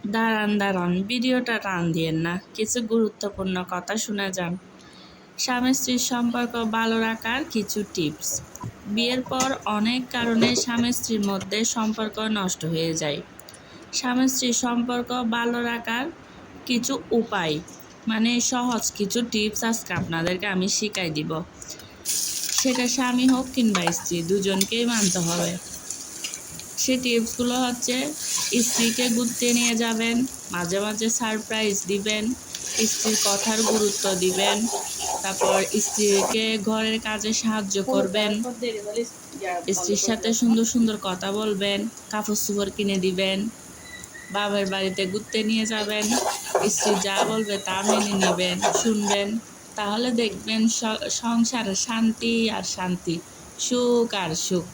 দাঁড়ান ভিডিওটা টান দিয়েন না, কিছু গুরুত্বপূর্ণ কথা শুনে যান। স্বামী স্ত্রীর সম্পর্ক ভালো রাখার কিছু টিপস। বিয়ের পর অনেক কারণে স্বামী স্ত্রীর মধ্যে সম্পর্ক নষ্ট হয়ে যায়। স্বামী স্ত্রীর সম্পর্ক ভালো রাখার কিছু উপায়, মানে সহজ কিছু টিপস আজকে আপনাদেরকে আমি শিখাই দিব। সেটা স্বামী হোক কিংবা স্ত্রী, দুজনকেই মানতে হবে। সেই টিপসগুলো হচ্ছে: স্ত্রীকে ঘুরতে নিয়ে যাবেন, মাঝে মাঝে সারপ্রাইজ দিবেন, স্ত্রীর কথার গুরুত্ব দিবেন, তারপর স্ত্রীকে ঘরের কাজে সাহায্য করবেন, স্ত্রীর সাথে সুন্দর সুন্দর কথা বলবেন, কাপড় চোপড় কিনে দিবেন, বাবার বাড়িতে ঘুরতে নিয়ে যাবেন, স্ত্রী যা বলবে তা মেনে নেবেন, শুনবেন। তাহলে দেখবেন সংসারে শান্তি আর শান্তি, সুখ আর সুখ।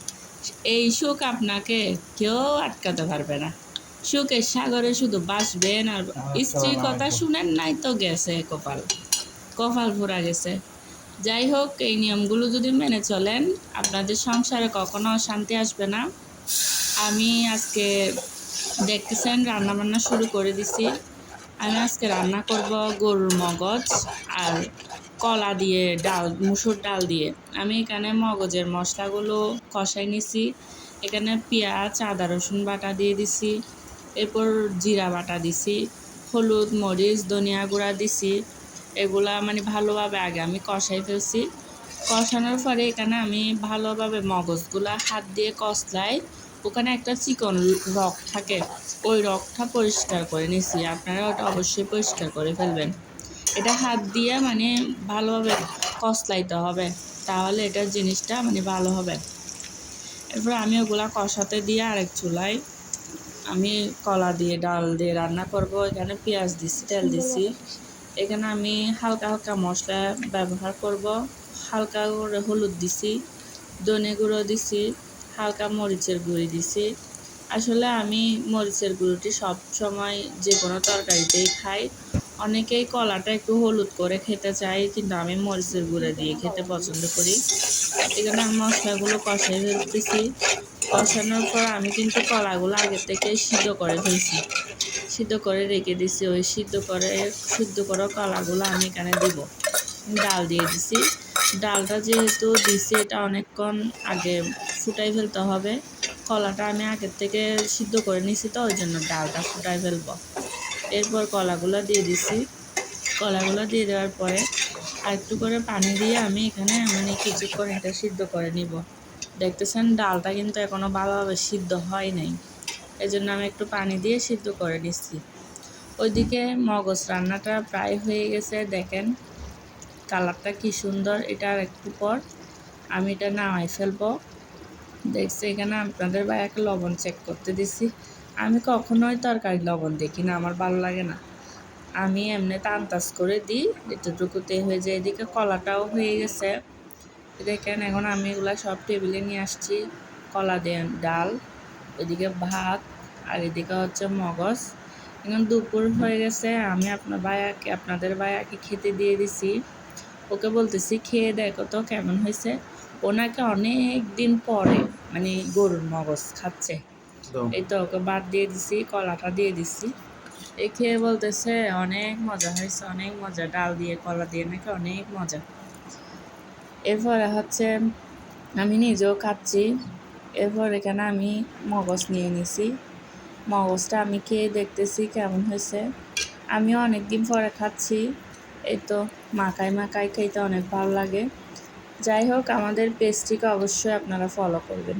এই সুখ আপনাকে কেউ আটকাতে পারবে না। সুখের সাগরে শুধু বাসবেন আর স্ত্রীর কথা শুনেন নাই তো গেছে কপাল পুরা গেছে। যাই হোক, এই নিয়মগুলো যদি মেনে চলেন, আপনাদের সংসারে কখনো অশান্তি আসবে না। আমি আজকে দেখতেছেন রান্নাবান্না শুরু করে দিছি। আমি আজকে রান্না করব গরুর মগজ আর কলা দিয়ে ডাল, মুসুর ডাল দিয়ে। আমি এখানে মগজের মশলাগুলো কষাই নিছি। এখানে পেঁয়াজ, আদা, রসুন বাটা দিয়ে দিছি, এরপর জিরা বাটা দিছি, হলুদ, মরিচ, ধনিয়া গুঁড়া দিছি। এগুলা মানে ভালোভাবে আগে আমি কষাই ফেলছি। কষানোর পরে এখানে আমি ভালোভাবে মগজগুলা হাত দিয়ে কষলাই, ওখানে একটা চিকন রক থাকে, ওই রকটা পরিষ্কার করে নিছি। আপনারা ওটা অবশ্যই পরিষ্কার করে ফেলবেন। এটা হাত দিয়ে মানে ভালোভাবে কষলাইতে হবে, তাহলে এটার জিনিসটা মানে ভালো হবে। এরপর আমি ওগুলা কষাতে দিয়ে আরেক চুলায় আমি কলা দিয়ে ডাল দিয়ে রান্না করব। এখানে পেঁয়াজ দিছি, তেল দিছি। এখানে আমি হালকা হালকা মশলা ব্যবহার করব। হালকা করে হলুদ দিছি, ধনে গুঁড়ো দিছি, হালকা মরিচের গুঁড়ি দিছি। আসলে আমি মরিচের গুঁড়োটি সব সময় যে কোনো তরকারিতেই খাই। অনেকেই কলাটা একটু হলুদ করে খেতে চাই, কিন্তু আমি মরিচের গুঁড়ো দিয়ে খেতে পছন্দ করি। এখানে আমি মশলাগুলো কষাই ফেলতেছি। কষানোর পর আমি কিন্তু কলাগুলো আগে থেকে সিদ্ধ করে ফেলছি, সিদ্ধ করে রেখে দিছি। ওই সিদ্ধ করা কলাগুলো আমি এখানে দিব। ডাল দিয়ে দিছি। ডালটা যেহেতু দিছি, এটা অনেকক্ষণ আগে ফুটাই ফেলতে হবে। কলাটা আমি আগের থেকে সিদ্ধ করে নিছি, তো ওই জন্য ডালটা ফুটাই ফেলবো। এরপর কলাগুলো দিয়ে দিছি। কলাগুলো দিয়ে দেওয়ার পরে আর একটু করে পানি দিয়ে আমি এখানে মানে কিছুক্ষণ এটা সিদ্ধ করে নিব। দেখতেছেন ডালটা কিন্তু এখনও ভালোভাবে সিদ্ধ হয় নাই, এই জন্য আমি একটু পানি দিয়ে সিদ্ধ করে নিচ্ছি। ওইদিকে মগজ রান্নাটা প্রায় হয়ে গেছে, দেখেন কালারটা কি সুন্দর। এটা আর একটু পর আমি এটা নামাই ফেলবো। দেখছি এখানে আপনাদের ভাইয়াকে লবণ চেক করতে দিছি। আমি কখনোই তরকারি লবণ দেখি না, আমার ভালো লাগে না। আমি এমনিতে আন্দাজ করে দিই, এতটুকুতে হয়ে যায়। এদিকে কলাটাও হয়ে গেছে, দেখেন। এখন আমি এগুলো সব টেবিলে নিয়ে আসছি। কলা দিয়ে ডাল, এদিকে ভাত, আর এদিকে হচ্ছে মগজ। এখন দুপুর হয়ে গেছে, আমি আপনাদের ভাইয়াকে খেতে দিয়ে দিছি। ওকে বলতেছি খেয়ে দেখো তো কেমন হয়েছে। ওনাকে অনেক দিন পরে মানে গরুর মগজ খাচ্ছে। এই তো ওকে ভাত দিয়ে দিছি, কলাটা দিয়ে দিছি। এই খেয়ে বলতেছে অনেক মজা হয়েছে, অনেক মজা, ডাল দিয়ে কলা দিয়ে নাকি অনেক মজা। এরপরে হচ্ছে আমি নিজেও খাচ্ছি। এরপর এখানে আমি মগজ নিয়ে নিছি। মগজটা আমি খেয়ে দেখতেছি কেমন হয়েছে। আমিও অনেক দিন পরে খাচ্ছি। এই তো মাখাই খেতে অনেক ভালো লাগে। যাই হোক, আমাদের পেজটিকে অবশ্যই আপনারা ফলো করবেন।